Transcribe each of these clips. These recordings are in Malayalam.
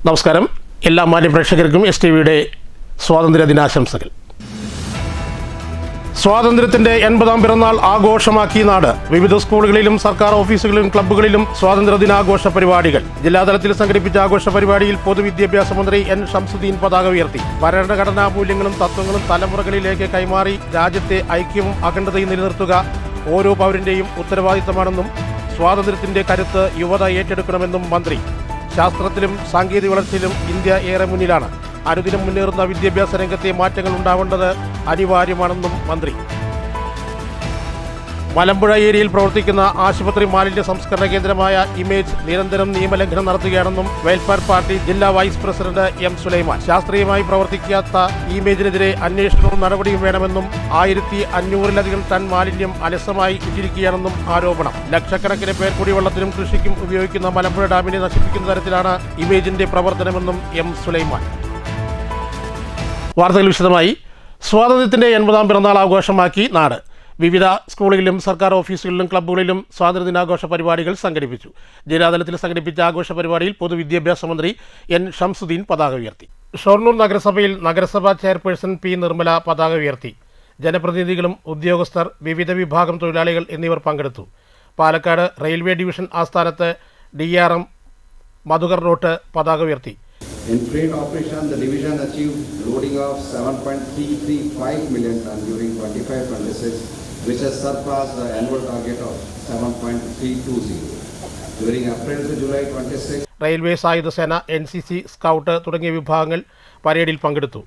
നമസ്കാരം. എല്ലാ മാന്യ പ്രേക്ഷകർക്കും STVയുടെ സ്വാതന്ത്ര്യ ദിനാശംസകൾ. സ്വാതന്ത്ര്യത്തിന്റെ 80ാം പിറന്നാൾ ആഘോഷമാക്കി നാട്. വിവിധ സ്കൂളുകളിലും സർക്കാർ ഓഫീസുകളിലും ക്ലബ്ബുകളിലും സ്വാതന്ത്ര്യ ദിനാഘോഷ പരിപാടികൾ. ജില്ലാതലത്തിൽ സംഘടിപ്പിച്ച ആഘോഷ പരിപാടിയിൽ പൊതുവിദ്യാഭ്യാസ മന്ത്രി N. ഷംസുദ്ദീൻ പതാക ഉയർത്തി. ഭരണഘടനാ മൂല്യങ്ങളും തത്വങ്ങളും തലമുറകളിലേക്ക് കൈമാറി രാജ്യത്തെ ഐക്യവും അഖണ്ഡതയും നിലനിർത്തുക ഓരോ പൗരന്റെയും ഉത്തരവാദിത്തമാണെന്നും സ്വാതന്ത്ര്യത്തിന്റെ കരുത്ത് യുവത ഏറ്റെടുക്കണമെന്നും മന്ത്രി. ശാസ്ത്രത്തിലും സാങ്കേതിക വളർച്ചയിലും ഇന്ത്യ ഏറെ മുന്നിലാണ്. അനുദിനം മുന്നേറുന്ന വിദ്യാഭ്യാസ രംഗത്തെ മാറ്റങ്ങൾ ഉണ്ടാവേണ്ടത് അനിവാര്യമാണെന്നും മന്ത്രി. മലമ്പുഴ ഏരിയയിൽ പ്രവർത്തിക്കുന്ന ആശുപത്രി മാലിന്യ സംസ്കരണ കേന്ദ്രമായ ഇമേജ് നിരന്തരം നിയമലംഘനം നടത്തുകയാണെന്നും വെൽഫെയർ പാർട്ടി ജില്ലാ വൈസ് പ്രസിഡന്റ് M. സുലൈമാൻ. ശാസ്ത്രീയമായി പ്രവർത്തിക്കാത്ത ഇമേജിനെതിരെ അന്വേഷണവും നടപടിയും വേണമെന്നും 1500-ലധികം ടൺ മാലിന്യം അലസമായി ഇട്ടിരിക്കുകയാണെന്നും ആരോപണം. ലക്ഷക്കണക്കിന് പേർ കുടിവെള്ളത്തിനും കൃഷിക്കും ഉപയോഗിക്കുന്ന മലമ്പുഴ ഡാമിനെ നശിപ്പിക്കുന്ന തരത്തിലാണ് ഇമേജിന്റെ പ്രവർത്തനമെന്നും M. സുലൈമാൻ. വാർത്തകൾ വിശദമായി. സ്വാതന്ത്ര്യത്തിന്റെ 80ാം പിറന്നാൾ ആഘോഷമാക്കി നാട്. വിവിധ സ്കൂളുകളിലും സർക്കാർ ഓഫീസുകളിലും ക്ലബ്ബുകളിലും സ്വാതന്ത്ര്യ ദിനാഘോഷ പരിപാടികൾ സംഘടിപ്പിച്ചു. ജില്ലാതലത്തിൽ സംഘടിപ്പിച്ച ആഘോഷ പരിപാടിയിൽ പൊതുവിദ്യാഭ്യാസ മന്ത്രി N. ഷംസുദ്ദീൻ പതാക ഉയർത്തി. ഷൊർണൂർ നഗരസഭയിൽ നഗരസഭാ ചെയർപേഴ്സൺ P. നിർമ്മല പതാക ഉയർത്തി. ജനപ്രതിനിധികളും ഉദ്യോഗസ്ഥർ, വിവിധ വിഭാഗം തൊഴിലാളികൾ എന്നിവർ പങ്കെടുത്തു. പാലക്കാട് റെയിൽവേ ഡിവിഷൻ ആസ്ഥാനത്ത് DRM മധുകർ റോട്ട് പതാക ഉയർത്തി. In freight operation, the division achieved loading of 7.335 million tons during 25-26, which has surpassed the annual target of 7.320. During April to July 26, railway സായുധ സേന, NCC, സ്കൗട്ട് തുടങ്ങിയ വിഭാഗങ്ങൾ പരേഡിൽ പങ്കെടുത്തു.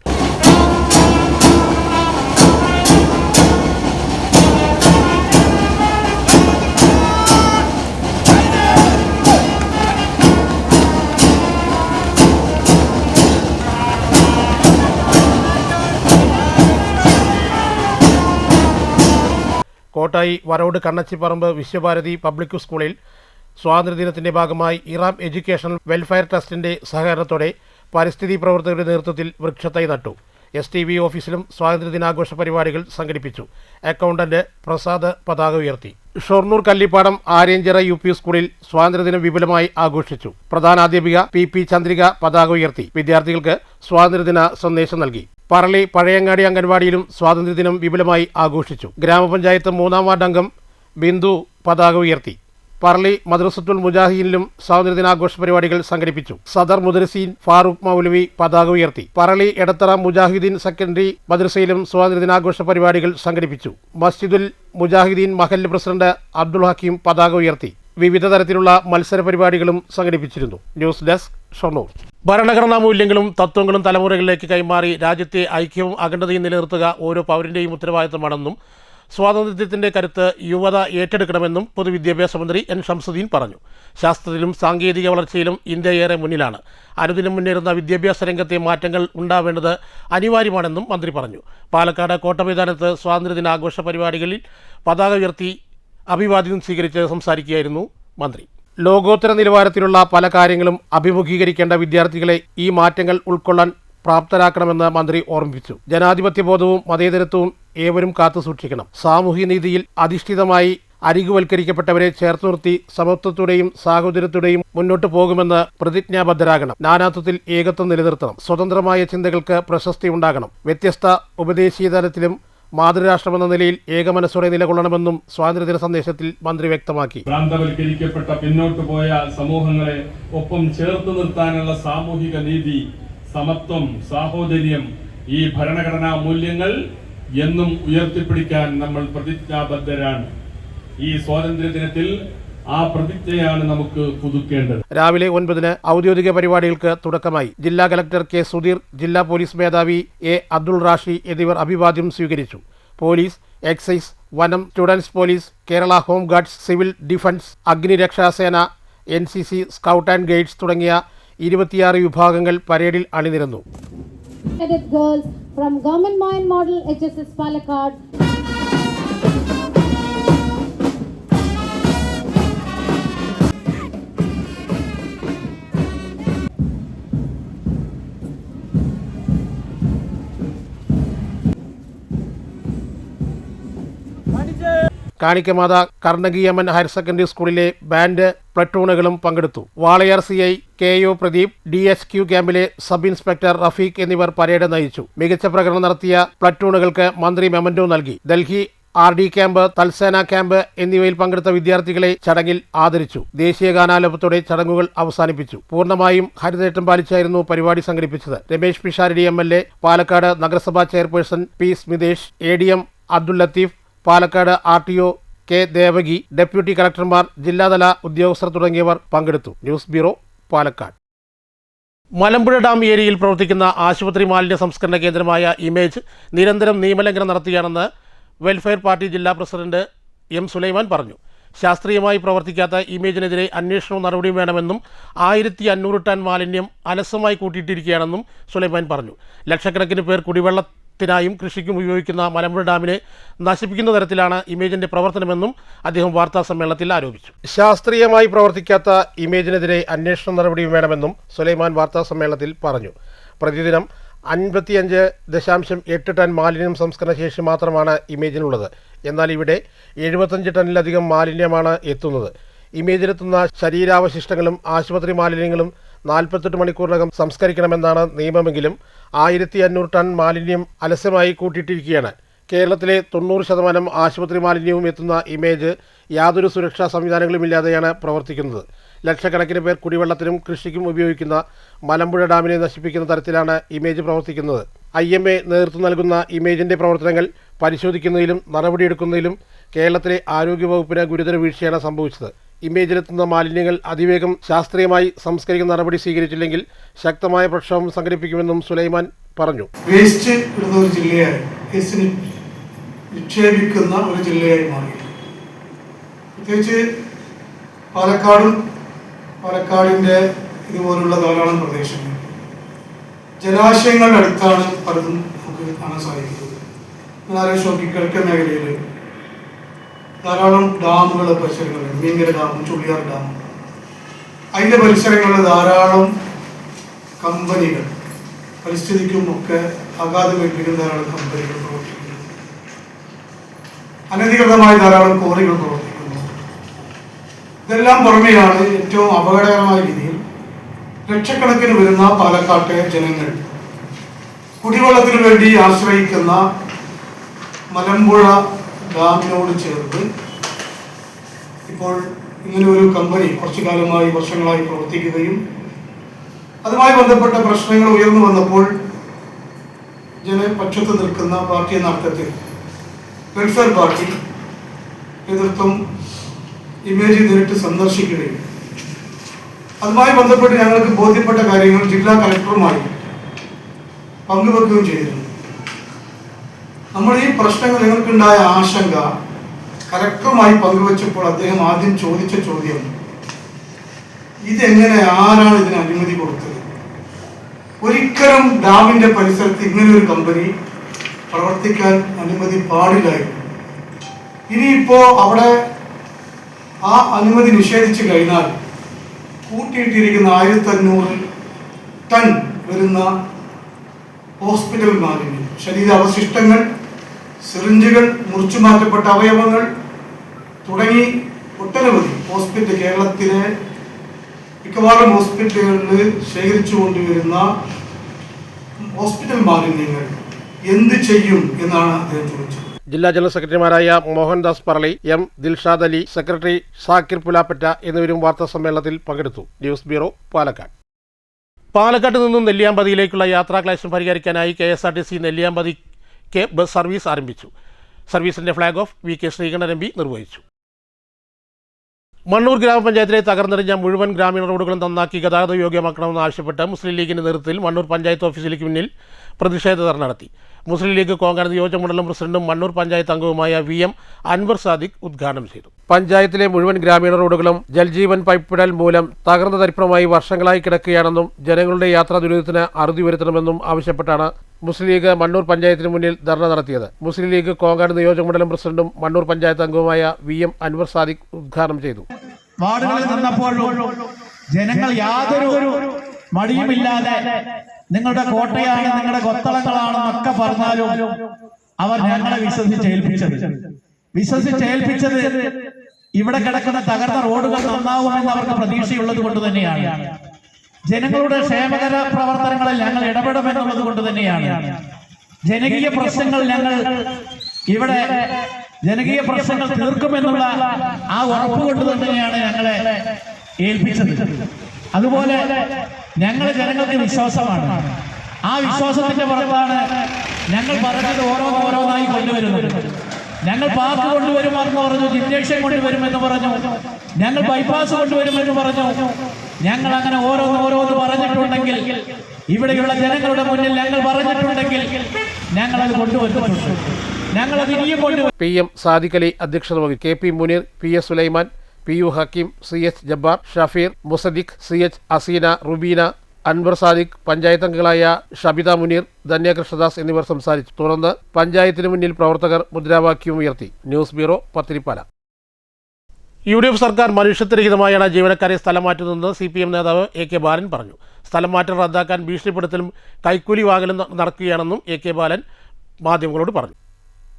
കോട്ടായി വരോട് കണ്ണച്ചിപ്പറമ്പ് വിശ്വഭാരതി പബ്ലിക് സ്കൂളിൽ സ്വാതന്ത്ര്യദിനത്തിന്റെ ഭാഗമായി ഇറാം എഡ്യൂക്കേഷണൽ വെൽഫെയർ ട്രസ്റ്റിന്റെ സഹകരണത്തോടെ പരിസ്ഥിതി പ്രവർത്തകരുടെ നേതൃത്വത്തിൽ വൃക്ഷത്തൈ നട്ടു. STV ഓഫീസിലും സ്വാതന്ത്ര്യദിനാഘോഷ പരിപാടികൾ സംഘടിപ്പിച്ചു. അക്കൗണ്ടന്റ് പ്രസാദ് പതാക ഉയർത്തി. ഷൊർണൂർ കല്ലിപ്പാടം ആര്യഞ്ചിറ UP സ്കൂളിൽ സ്വാതന്ത്ര്യദിനം വിപുലമായി ആഘോഷിച്ചു. പ്രധാനാധ്യാപിക PP ചന്ദ്രിക പതാക ഉയർത്തി വിദ്യാർത്ഥികൾക്ക് സ്വാതന്ത്ര്യദിന സന്ദേശം നൽകി. പറളി പഴയങ്ങാടി അംഗൻവാടിയിലും സ്വാതന്ത്ര്യദിനം വിപുലമായി ആഘോഷിച്ചു. ഗ്രാമപഞ്ചായത്ത് 3-ാം വാർഡ് അംഗം ബിന്ദു പതാക ഉയർത്തി. പറളി മദ്രസത്തുൽ മുജാഹിദീനിലും സ്വാതന്ത്ര്യദിനാഘോഷ പരിപാടികൾ സംഘടിപ്പിച്ചു. സദർ മുദരിസീൻ ഫാറൂഖ് മൗലവി പതാക ഉയർത്തി. പറളി എടത്തറ മുജാഹിദീൻ സെക്കൻഡറി മദ്രസയിലും സ്വാതന്ത്ര്യദിനാഘോഷ പരിപാടികൾ സംഘടിപ്പിച്ചു. മസ്ജിദുൽ മുജാഹിദീൻ മഹല്ല് പ്രസിഡന്റ് അബ്ദുൽ ഹക്കീം പതാക ഉയർത്തി. വിവിധ തരത്തിലുള്ള മത്സര പരിപാടികളും സംഘടിപ്പിച്ചിരുന്നു. News desk, Shoranur. ഭരണഘടനാ മൂല്യങ്ങളും തത്വങ്ങളും തലമുറകളിലേക്ക് കൈമാറി രാജ്യത്തെ ഐക്യവും അഖണ്ഡതയും നിലനിർത്തുക ഓരോ പൗരന്റെയും ഉത്തരവാദിത്തമാണെന്നും സ്വാതന്ത്ര്യത്തിന്റെ കരുത്ത് യുവത ഏറ്റെടുക്കണമെന്നും പൊതുവിദ്യാഭ്യാസ മന്ത്രി N. ഷംസുദ്ദീൻ പറഞ്ഞു. ശാസ്ത്രത്തിലും സാങ്കേതിക വളർച്ചയിലും ഇന്ത്യ ഏറെ മുന്നിലാണ്. അനുദിനം മുന്നേറുന്ന വിദ്യാഭ്യാസ രംഗത്തെ മാറ്റങ്ങൾ ഉണ്ടാവേണ്ടത് അനിവാര്യമാണെന്നും മന്ത്രി പറഞ്ഞു. പാലക്കാട് കോട്ടമൈതാനത്ത് സ്വാതന്ത്ര്യദിനാഘോഷ പരിപാടികളിൽ പതാക ഉയർത്തി അഭിവാദ്യം സ്വീകരിച്ച് സംസാരിക്കുകയായിരുന്നു മന്ത്രി. ലോകോത്തര നിലവാരത്തിലുള്ള പല കാര്യങ്ങളും അഭിമുഖീകരിക്കേണ്ട വിദ്യാർത്ഥികളെ ഈ മാറ്റങ്ങൾ ഉൾക്കൊള്ളാൻ പ്രാപ്തരാക്കണമെന്ന് മന്ത്രി ഓർമ്മിപ്പിച്ചു. ജനാധിപത്യബോധവും മതേതരത്വവും ഏവരും കാത്തുസൂക്ഷിക്കണം. സാമൂഹ്യ നീതിയിൽ അധിഷ്ഠിതമായി അരികുവൽക്കരിക്കപ്പെട്ടവരെ ചേർത്ത് നിർത്തി സമത്വത്തോടെയും സാഹോദര്യത്തോടെയും മുന്നോട്ടു പോകുമെന്ന് പ്രതിജ്ഞാബദ്ധരാകണം. നാനാത്വത്തിൽ ഏകത്വം നിലനിർത്തണം. സ്വതന്ത്രമായ ചിന്തകൾക്ക് പ്രശസ്തി ഉണ്ടാകണം. വ്യത്യസ്ത ഉപദേശീയ തലത്തിലും മാതൃരാഷ്ട്രമെന്ന നിലയിൽ ഏകമനസ്സോടെ നിലകൊള്ളണമെന്നും സ്വാതന്ത്ര്യദിന സന്ദേശത്തിൽ മന്ത്രി വ്യക്തമാക്കി. പ്രാന്തവൽക്കരിക്കപ്പെട്ട പിന്നോട്ടു പോയ സമൂഹങ്ങളെ ഒപ്പം ചേർത്ത് നിർത്താനുള്ള സാമൂഹിക നീതി, സമത്വം, സാഹോദര്യം, ഈ ഭരണഘടനാ മൂല്യങ്ങൾ എന്നും ഉയർത്തിപ്പിടിക്കാൻ നമ്മൾ പ്രതിജ്ഞാബദ്ധരാണ്. ഈ സ്വാതന്ത്ര്യദിനത്തിൽ ആ പ്രതിജ്ഞയാണ് നമുക്ക് പുതുക്കേണ്ടത്. രാവിലെ 9-ന് ഔദ്യോഗിക പരിപാടികൾക്ക് തുടക്കമായി. ജില്ലാ കലക്ടർ K. സുധീർ, ജില്ലാ പോലീസ് മേധാവി A. അബ്ദുൾ റാഷി എന്നിവർ അഭിവാദ്യം സ്വീകരിച്ചു. പോലീസ്, എക്സൈസ്, വനം, students police, Kerala home guards, civil defence, അഗ്നിരക്ഷാസേന, NCC, സ്കൗട്ട് ആൻഡ് ഗൈഡ്സ് തുടങ്ങിയ 26 വിഭാഗങ്ങൾ പരേഡിൽ അണിനിരന്നു. കാണിക്കമാത കർണകീയമൻ ഹയർ സെക്കൻഡറി സ്കൂളിലെ ബാൻഡ് പ്ലറ്റൂണുകളും പങ്കെടുത്തു. Walayar CI KO Pradeep, DHQ ക്യാമ്പിലെ സബ് ഇൻസ്പെക്ടർ റഫീഖ് എന്നിവർ പരേഡ് നയിച്ചു. മികച്ച പ്രകടനം നടത്തിയ പ്ലറ്റൂണുകൾക്ക് മന്ത്രി മെമന്റോ നൽകി. ഡൽഹി RD ക്യാമ്പ്, തൽസേന ക്യാമ്പ് എന്നിവയിൽ പങ്കെടുത്ത വിദ്യാർത്ഥികളെ ചടങ്ങിൽ ആദരിച്ചു. ദേശീയ ഗാനാലാപനത്തോടെ ചടങ്ങുകൾ അവസാനിപ്പിച്ചു. പൂർണ്ണമായും ഹരിതചട്ടം പാലിച്ചായിരുന്നു പരിപാടി സംഘടിപ്പിച്ചത്. രമേശ് പിഷാരടി MLA, പാലക്കാട് നഗരസഭാ chairperson P. Smithesh, ADM Abdul Latheef, Palakkad RTO K. Devaki, deputy കളക്ടർമാർ, ജില്ലാതല ഉദ്യോഗസ്ഥർ തുടങ്ങിയവർ പങ്കെടുത്തു. News bureau, Palakkad. Malampuzha dam ഏരിയയിൽ പ്രവർത്തിക്കുന്ന ആശുപത്രി മാലിന്യ സംസ്കരണ കേന്ദ്രമായ ഇമേജ് നിരന്തരം നിയമലംഘനം നടത്തുകയാണെന്ന് വെൽഫെയർ പാർട്ടി ജില്ലാ പ്രസിഡന്റ് M. സുലൈമാൻ പറഞ്ഞു. ശാസ്ത്രീയമായി പ്രവർത്തിക്കാത്ത ഇമേജിനെതിരെ അന്വേഷണവും നടപടിയും വേണമെന്നും 1500 ടൺ മാലിന്യം അലസമായി കൂട്ടിയിട്ടിരിക്കുകയാണെന്നും സുലൈമാൻ പറഞ്ഞു. ലക്ഷക്കണക്കിന് പേർ കുടിവെള്ളത്തിനായും കൃഷിക്കും ഉപയോഗിക്കുന്ന മലമ്പുഴ ഡാമിനെ നശിപ്പിക്കുന്ന തരത്തിലാണ് ഇമേജിന്റെ പ്രവർത്തനമെന്നും അദ്ദേഹം വാർത്താസമ്മേളനത്തിൽ ആരോപിച്ചു. ശാസ്ത്രീയമായി പ്രവർത്തിക്കാത്ത ഇമേജിനെതിരെ അന്വേഷണ നടപടിയും വേണമെന്നും സുലൈമാൻ വാർത്താസമ്മേളനത്തിൽ പറഞ്ഞു. പ്രതിദിനം 55.8 ടൺ മാലിന്യം സംസ്കരണ ശേഷി മാത്രമാണ് ഇമേജിനുള്ളത്. എന്നാൽ ഇവിടെ 75 ടണ്ണിലധികം മാലിന്യമാണ് എത്തുന്നത്. ഇമേജിലെത്തുന്ന ശരീരാവശിഷ്ടങ്ങളും ആശുപത്രി മാലിന്യങ്ങളും 48 മണിക്കൂറിനകം സംസ്കരിക്കണമെന്നാണ് നിയമമെങ്കിലും 1500 ടൺ മാലിന്യം അലസ്യമായി കൂട്ടിയിട്ടിരിക്കുകയാണ്. കേരളത്തിലെ 90% ആശുപത്രി മാലിന്യവും എത്തുന്ന ഇമേജ് യാതൊരു സുരക്ഷാ സംവിധാനങ്ങളുമില്ലാതെയാണ് പ്രവർത്തിക്കുന്നത്. ലക്ഷക്കണക്കിന് പേർ കുടിവെള്ളത്തിനും കൃഷിക്കും ഉപയോഗിക്കുന്ന മലമ്പുഴ ഡാമിനെ നശിപ്പിക്കുന്ന തരത്തിലാണ് ഇമേജ് പ്രവർത്തിക്കുന്നത്. IMA നേതൃത്വം നൽകുന്ന ഇമേജിന്റെ പ്രവർത്തനങ്ങൾ പരിശോധിക്കുന്നതിലും നടപടിയെടുക്കുന്നതിലും കേരളത്തിലെ ആരോഗ്യവകുപ്പിന് ഗുരുതര വീഴ്ചയാണ് സംഭവിച്ചത്. ഇമേജിലെത്തുന്ന മാലിന്യങ്ങൾ അതിവേഗം ശാസ്ത്രീയമായി സംസ്കരിക്കുന്ന നടപടി സ്വീകരിച്ചില്ലെങ്കിൽ ശക്തമായ പ്രക്ഷോഭം സംഘടിപ്പിക്കുമെന്നും സുലൈമാൻ പറഞ്ഞു. വേസ്റ്റ് ഇടുന്ന ഒരു ജില്ലയായി, വേസ്റ്റ് നിക്ഷേപിക്കുന്ന ഒരു ജില്ലയായി മാറി. പ്രത്യേകിച്ച് പാലക്കാടിൻ്റെ ഇതുപോലുള്ള ധാരാളം പ്രദേശങ്ങൾ ജലാശയങ്ങളുടെ അടുത്താണ് പലതും നമുക്ക് കാണാൻ സാധിക്കുന്നത്. ആലോചിച്ച് കിഴക്കൻ മേഖലയിൽ ധാരാളം ഡാമുകൾ പരിസരങ്ങളുണ്ട്. മീങ്കര ഡാമും ചുള്ളിയാർ ഡാമും അതിൻ്റെ പരിസരങ്ങളിൽ ധാരാളം കമ്പനികൾ, പരിസ്ഥിതിക്കും ഒക്കെ ആഘാതമേൽപ്പിക്കുന്ന ധാരാളം കമ്പനികൾ പ്രവർത്തിക്കുന്നു. അനധികൃതമായ ധാരാളം കോറികൾ പ്രവർത്തിക്കുന്നു. ഇതെല്ലാം പുറമെയാണ് ഏറ്റവും അപകടകരമായ രീതിയിൽ ലക്ഷക്കണക്കിന് വരുന്ന പാലക്കാട്ടെ ജനങ്ങൾ കുടിവെള്ളത്തിന് വേണ്ടി ആശ്രയിക്കുന്ന മലമ്പുഴ ഡാമിനോട് ചേർന്ന് ഇപ്പോൾ ഇങ്ങനെ ഒരു കമ്പനി കുറച്ചു കാലമായി, വർഷങ്ങളായി പ്രവർത്തിക്കുകയും അതുമായി ബന്ധപ്പെട്ട പ്രശ്നങ്ങൾ ഉയർന്നു വന്നപ്പോൾ ജനപക്ഷത്ത് നിൽക്കുന്ന പാർട്ടി എന്ന അർത്ഥത്തിൽ വെൽഫെയർ പാർട്ടി നേതൃത്വം ഇമേജ് നേരിട്ട് സന്ദർശിക്കുകയും അതുമായി ബന്ധപ്പെട്ട് ഞങ്ങൾക്ക് ബോധ്യപ്പെട്ട കാര്യങ്ങൾ ജില്ലാ കളക്ടറുമായി പങ്കുവെക്കുകയും ചെയ്തിരുന്നു. നമ്മൾ ഈ പ്രശ്നങ്ങൾ ഞങ്ങൾക്കുണ്ടായ ആശങ്ക കളക്ടറുമായി പങ്കുവെച്ചപ്പോൾ അദ്ദേഹം ആദ്യം ചോദിച്ച ചോദ്യം, ഇതെങ്ങനെ, ആരാണ് ഇതിന് അനുമതി കൊടുത്തത്? ഒരിക്കലും ഡാമിന്റെ പരിസരത്ത് ഇങ്ങനെ ഒരു കമ്പനി പ്രവർത്തിക്കാൻ അനുമതി പാടില്ലായിരുന്നു. ഇനിയിപ്പോ അവിടെ ആ അനുമതി നിഷേധിച്ചു കഴിഞ്ഞാൽ കൂട്ടിയിട്ടിരിക്കുന്ന 1500 ടൺ വരുന്ന ഹോസ്പിറ്റൽ മാലിന്യം, ശരീരാവശിഷ്ടങ്ങൾ, സിറിഞ്ചുകൾ, മുറിച്ചു മാറ്റപ്പെട്ട അവയവങ്ങൾ തുടങ്ങി ഒട്ടനവധി കേരളത്തിലെ മിക്കവാറും ഹോസ്പിറ്റലുകളിൽ ശേഖരിച്ചു കൊണ്ടുവരുന്ന ഹോസ്പിറ്റൽ മാലിന്യങ്ങൾ എന്ത് ചെയ്യും എന്നാണ് അദ്ദേഹം ചോദിച്ചത്. ജില്ലാ ജനറൽ സെക്രട്ടറിമാരായ മോഹൻദാസ് പറളി, M. ദിൽഷാദ് അലി, സെക്രട്ടറി ഷാക്കിർ പുലാപ്പറ്റ എന്നിവരും വാർത്താ സമ്മേളനത്തിൽ പങ്കെടുത്തു. News bureau, Palakkad. പാലക്കാട്ട് നിന്നും നെല്ലിയാമ്പതിയിലേക്കുള്ള യാത്രാക്ലേശം പരിഹരിക്കാനായി KSRTC നെല്ലിയാമ്പതിക്ക് ബസ് സർവീസ് ആരംഭിച്ചു. സർവീസിന്റെ flag off VK Sreekandan MP നിർവഹിച്ചു. മണ്ണൂർ ഗ്രാമപഞ്ചായത്തിലെ തകർന്നെറിഞ്ഞ മുഴുവൻ ഗ്രാമീണ റോഡുകളും നന്നാക്കി ഗതാഗത യോഗ്യമാക്കണമെന്ന് ആവശ്യപ്പെട്ട് മുസ്ലിം ലീഗിന്റെ നേതൃത്വത്തിൽ മണ്ണൂർ പഞ്ചായത്ത് ഓഫീസിലേക്ക് മുന്നിൽ പ്രതിഷേധ ധർണ്ണ നടത്തി. മുസ്ലിം ലീഗ് കോങ്കണ നിയോജകമണ്ഡലം പ്രസിഡന്റും മണ്ണൂർ പഞ്ചായത്ത് അംഗവുമായ VM അൻവർ സാദിഖ് ഉദ്ഘാടനം ചെയ്തു. പഞ്ചായത്തിലെ മുഴുവൻ ഗ്രാമീണ റോഡുകളും ജൽജീവൻ പൈപ്പിടൽ മൂലം തകർന്ന തരിപ്പണമായി വർഷങ്ങളായി കിടക്കുകയാണെന്നും ജനങ്ങളുടെ യാത്രാ ദുരിതത്തിന് അറുതി വരുത്തണമെന്നും ആവശ്യപ്പെട്ടാണ് മുസ്ലിം ലീഗ് മണ്ണൂർ പഞ്ചായത്തിന് മുന്നിൽ ധർണ്ണ നടത്തിയത്. മുസ്ലിം ലീഗ് കോങ്കണ നിയോജകമണ്ഡലം പ്രസിഡന്റും മണ്ണൂർ പഞ്ചായത്ത് അംഗവുമായ VM അൻവർ സാദിഖ് ഉദ്ഘാടനം ചെയ്തു. വാർഡുകളിൽ നിന്നപ്പോഴും ജനങ്ങൾ യാതൊരു മടിയുമില്ലാതെ നിങ്ങളുടെ കോട്ടയാണ്, നിങ്ങളുടെ കൊത്തളങ്ങളാണെന്നൊക്കെ പറഞ്ഞാലും അവർ ഞങ്ങളെ വിശ്വസിച്ചേൽപ്പിച്ചത് ഇവിടെ കിടക്കുന്ന തകർന്ന റോഡുകൾ നന്നാവുമെന്ന് അവർക്ക് പ്രതീക്ഷയുള്ളത് കൊണ്ട് തന്നെയാണ്. ജനങ്ങളുടെ ക്ഷേമകര പ്രവർത്തനങ്ങളിൽ ഞങ്ങൾ ഇടപെടുമെന്നുള്ളത് കൊണ്ട് തന്നെയാണ്. ജനകീയ പ്രശ്നങ്ങൾ ഞങ്ങൾ ഇവിടെ ജനകീയ പ്രശ്നങ്ങൾ തീർക്കുമെന്നുള്ള ആ ഉറപ്പ് കൊണ്ട് തന്നെയാണ് ഞങ്ങളെ ഏൽപ്പിച്ചത്. അതുപോലെ ഞങ്ങൾ ജനങ്ങൾക്ക് വിശ്വാസമാണ്. ആ വിശ്വാസത്തിന്റെ പുറത്താണ് ഞങ്ങൾ പറഞ്ഞത് ഓരോന്നായി കൊണ്ടുവരുന്നത്. ഞങ്ങൾ പാർക്ക് കൊണ്ടുവരുമെന്ന് പറഞ്ഞു, ജിംനേഷ്യം കൊണ്ടുവരുമെന്ന് പറഞ്ഞു, ഞങ്ങൾ ബൈപ്പാസ് കൊണ്ടുവരുമെന്ന് പറഞ്ഞു. ഞങ്ങൾ അങ്ങനെ ഓരോന്ന് പറഞ്ഞിട്ടുണ്ടെങ്കിൽ, ഇവിടെയുള്ള ജനങ്ങളുടെ മുന്നിൽ ഞങ്ങൾ പറഞ്ഞിട്ടുണ്ടെങ്കിൽ ഞങ്ങളത് കൊണ്ടുവന്നിട്ടുണ്ട്. ഞങ്ങളത് ഇനിയും കൊണ്ടുവരും. PM സാദിഖ് അലി അധ്യക്ഷത വഹിച്ചു. KP Muneer, PS Sulaiman, PU Hakeem, CH Jabbar, Shafeer, മുസദിഖ്, CH Aseena, Rubina, Anwar Sadiq, panchayat അംഗങ്ങളായ ഷബിത മുനീർ, ധന്യ കൃഷ്ണദാസ് എന്നിവർ സംസാരിച്ചു. തുടർന്ന് പഞ്ചായത്തിന് മുന്നിൽ പ്രവർത്തകർ മുദ്രാവാക്യവും ഉയർത്തി. News bureau, Pathiripala. UDF സർക്കാർ മനുഷ്യത്വരഹിതമായാണ് ജീവനക്കാരെ സ്ഥലം മാറ്റുന്നതെന്ന് CPM നേതാവ് AK ബാലൻ പറഞ്ഞു. സ്ഥലം മാറ്റം റദ്ദാക്കാൻ ഭീഷണിപ്പെടുത്തലും കൈക്കൂലി വാങ്ങലും നടക്കുകയാണെന്നും AK ബാലൻ മാധ്യമങ്ങളോട് പറഞ്ഞു.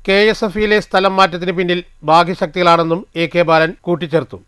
KSFയിലെ സ്ഥലം മാറ്റത്തിന് പിന്നിൽ ബാഹ്യശക്തികളാണെന്നും AK ബാലൻ കൂട്ടിച്ചേർത്തു.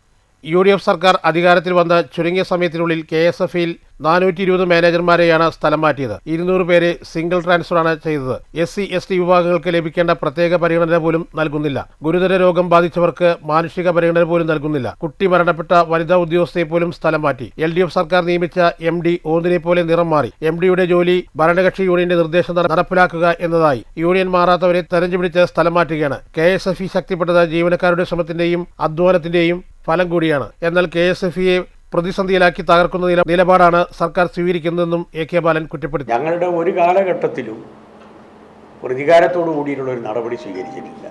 UDF സർക്കാർ അധികാരത്തിൽ വന്ന ചുരുങ്ങിയ സമയത്തിനുള്ളിൽ KSFയിൽ 420 മാനേജർമാരെയാണ് സ്ഥലം മാറ്റിയത്. 200 പേരെ സിംഗിൾ ട്രാൻസ്ഫറാണ് ചെയ്തത്. SC/ST വിഭാഗങ്ങൾക്ക് ലഭിക്കേണ്ട പ്രത്യേക പരിഗണന പോലും നൽകുന്നില്ല. ഗുരുതര രോഗം ബാധിച്ചവർക്ക് മാനുഷിക പരിഗണന പോലും നൽകുന്നില്ല. കുട്ടി മരണപ്പെട്ട വനിതാ ഉദ്യോഗസ്ഥയെ പോലും സ്ഥലം മാറ്റി. LDF സർക്കാർ നിയമിച്ച MD ഓന്തിനെ പോലെ നിറം മാറി. MDയുടെ ജോലി ഭരണകക്ഷി യൂണിയന്റെ നിർദ്ദേശം നടപ്പിലാക്കുക എന്നതായി. യൂണിയൻ മാറാത്തവരെ തെരഞ്ഞുപിടിച്ച് സ്ഥലം മാറ്റുകയാണ്. KSFE ശക്തിപ്പെട്ടത് ജീവനക്കാരുടെ ശ്രമത്തിന്റെയും അധ്വാനത്തിന്റെയും ഫലം കൂടിയാണ്. എന്നാൽ KSFEയെ പ്രതിസന്ധിയിലാക്കി തകർക്കുന്ന നിലപാടാണ് സർക്കാർ സ്വീകരിക്കുന്നതെന്നും AK ബാലൻ കുറ്റപ്പെടുത്തി. ഞങ്ങളുടെ ഒരു കാലഘട്ടത്തിലും പ്രതികാരത്തോടു കൂടിയിട്ടുള്ള ഒരു നടപടി സ്വീകരിച്ചിട്ടില്ല.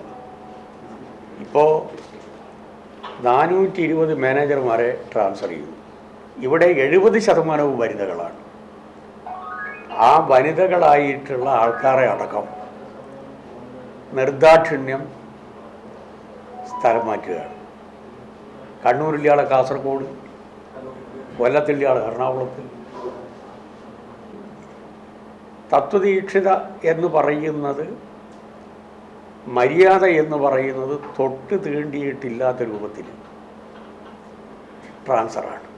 ഇപ്പോൾ 420 മാനേജർമാരെ ട്രാൻസ്ഫർ ചെയ്തു. ഇവിടെ 70% വനിതകളാണ്. ആ വനിതകളായിട്ടുള്ള ആൾക്കാരെ അടക്കം നിർദാക്ഷിണ്യം സ്ഥലം മാറ്റുകയാണ്. കണ്ണൂരിലെ കാസർഗോഡ്, കൊല്ലത്തിലെ എറണാകുളത്ത്. തത്വദീക്ഷിത എന്ന് പറയുന്നത്, മര്യാദ എന്ന് പറയുന്നത് തൊട്ട് തീണ്ടിയിട്ടില്ലാത്ത രൂപത്തിൽ ട്രാൻസ്ഫറാണ്.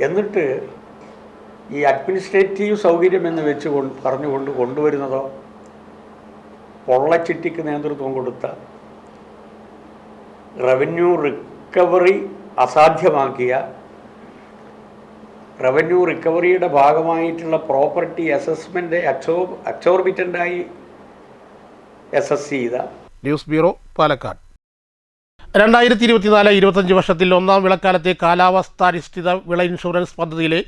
എന്നിട്ട് ഈ അഡ്മിനിസ്ട്രേറ്റീവ് സൗകര്യം എന്ന് വെച്ച് പറഞ്ഞുകൊണ്ട് കൊണ്ടുവരുന്നതോ പൊള്ളച്ചിട്ടിക്ക് നേതൃത്വം കൊടുത്ത റവന്യൂ റിക്കവറി അസാധ്യമാക്കിയ, റവന്യൂ റിക്കവറിയുടെ ഭാഗമായിട്ടുള്ള പ്രോപ്പർട്ടി അസസ്മെൻ്റ് അച്ചോർബിറ്റൻ്റായി SS ചെയ്ത. News bureau, Palakkad. 2024-25 വർഷത്തിൽ ഒന്നാം വിളക്കാലത്തെ കാലാവസ്ഥാധിഷ്ഠിത വിള ഇൻഷുറൻസ് പദ്ധതിയിലെ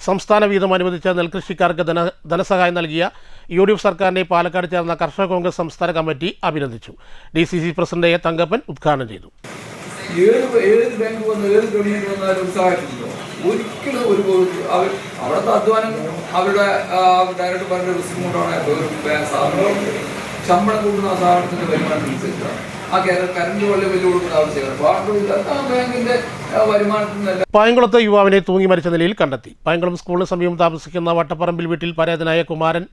സംസ്ഥാന വീതം അനുവദിച്ച നെൽകൃഷിക്കാർക്ക് ധനസഹായം നൽകിയ UDF സർക്കാരിനെ പാലക്കാട് ചേർന്ന കർഷക കോൺഗ്രസ് സംസ്ഥാന കമ്മിറ്റി അഭിനന്ദിച്ചു. DCC പ്രസിഡന്റ് A തങ്കപ്പൻ ഉദ്ഘാടനം ചെയ്തു. ഏത് ബാങ്ക് വന്നു, ഏത് ഗവൺമെന്റ് വന്നാലും സഹായിച്ചിട്ടുണ്ടോ? ഒരിക്കലും അവിടുത്തെ അധ്വാനം അവരുടെ ഡയറക്ടർ പറഞ്ഞ റിസ്ക് കൊണ്ടാണ് ഒരു സ്ഥാപനം ശമ്പളം കൂടുന്ന ആ സ്ഥാപനത്തിന്റെ വരുമാനത്തിനനുസരിച്ചാണ്. ആ കറണ്ട് വളരെ വലിയ കൊടുക്കുന്ന ആവശ്യമാണ്. പാട്ടില്ല ആ ബാങ്കിന്റെ വരുമാനത്തിൽ നിന്നല്ല. പായംകുളത്ത് യുവാവിനെ തൂങ്ങി മരിച്ച നിലയിൽ കണ്ടെത്തി. പായംകുളം സ്കൂളിന് സമീപം താമസിക്കുന്ന വട്ടപ്പറമ്പിൽ വീട്ടിൽ പരാതനായ കുമാരൻ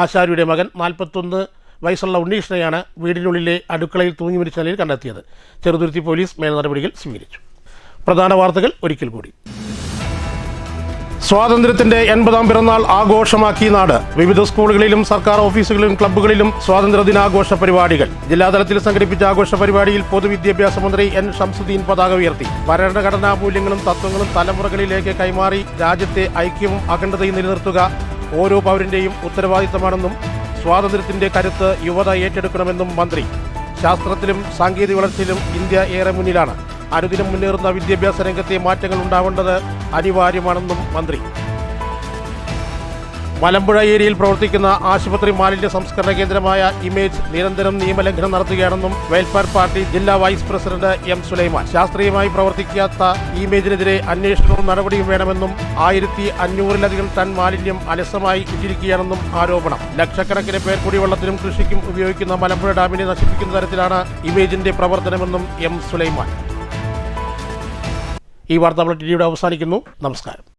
ആശാരിയുടെ മകൻ 41 വയസ്സുള്ള ഉണ്ണീഷിനെയാണ് വീടിനുള്ളിലെ അടുക്കളയിൽ തൂങ്ങി മരിച്ച നിലയിൽ കണ്ടെത്തിയത്. ചെറുതുരുത്തി പോലീസ് മേൽ നടപടികൾ സ്വീകരിച്ചു. പ്രധാന വാർത്തകൾ ഒരിക്കൽ കൂടി. സ്വാതന്ത്ര്യത്തിന്റെ 80ാം പിറന്നാൾ ആഘോഷമാക്കി നാട്. വിവിധ സ്കൂളുകളിലും സർക്കാർ ഓഫീസുകളിലും ക്ലബ്ബുകളിലും സ്വാതന്ത്ര്യദിനാഘോഷ പരിപാടികൾ. ജില്ലാതലത്തിൽ സംഘടിപ്പിച്ച ആഘോഷ പരിപാടിയിൽ പൊതുവിദ്യാഭ്യാസ മന്ത്രി N ഷംസുദ്ദീൻ പതാക ഉയർത്തി. ഭരണഘടനാ മൂല്യങ്ങളും തത്വങ്ങളും തലമുറകളിലേക്ക് കൈമാറി രാജ്യത്തെ ഐക്യവും അഖണ്ഡതയും നിലനിർത്തുക ഓരോ പൗരന്റെയും ഉത്തരവാദിത്തമാണെന്നും സ്വാതന്ത്ര്യത്തിന്റെ കരുത്ത് യുവത ഏറ്റെടുക്കണമെന്നും മന്ത്രി. ശാസ്ത്രത്തിലും സാങ്കേതിക വളർച്ചയിലും ഇന്ത്യ ഏറെ മുന്നിലാണ്. അനുദിനം മുന്നേറുന്ന വിദ്യാഭ്യാസ രംഗത്തെ മാറ്റങ്ങൾ ഉണ്ടാവേണ്ടത് അനിവാര്യമാണെന്നും മന്ത്രി. മലമ്പുഴ ഏരിയയിൽ പ്രവർത്തിക്കുന്ന ആശുപത്രി മാലിന്യ സംസ്കരണ കേന്ദ്രമായ ഇമേജ് നിരന്തരം നിയമലംഘനം നടത്തുകയാണെന്നും വെൽഫെയർ പാർട്ടി ജില്ലാ വൈസ് പ്രസിഡന്റ് M സുലൈമാൻ. ശാസ്ത്രീയമായി പ്രവർത്തിക്കാത്ത ഇമേജിനെതിരെ അന്വേഷണവും നടപടിയും വേണമെന്നും 1500-ലധികം ടൺ മാലിന്യം അലസമായി ഇട്ടിരിക്കുകയാണെന്നും ആരോപണം. ലക്ഷക്കണക്കിന് പേർ കുടിവെള്ളത്തിനും കൃഷിക്കും ഉപയോഗിക്കുന്ന മലമ്പുഴ ഡാമിനെ നശിപ്പിക്കുന്ന തരത്തിലാണ് ഇമേജിന്റെ പ്രവർത്തനമെന്നും M സുലൈമാൻ. ഈ വാർത്താ ബുള്ളറ്റിൻ ഇവിടെ അവസാനിക്കുന്നു. നമസ്കാരം.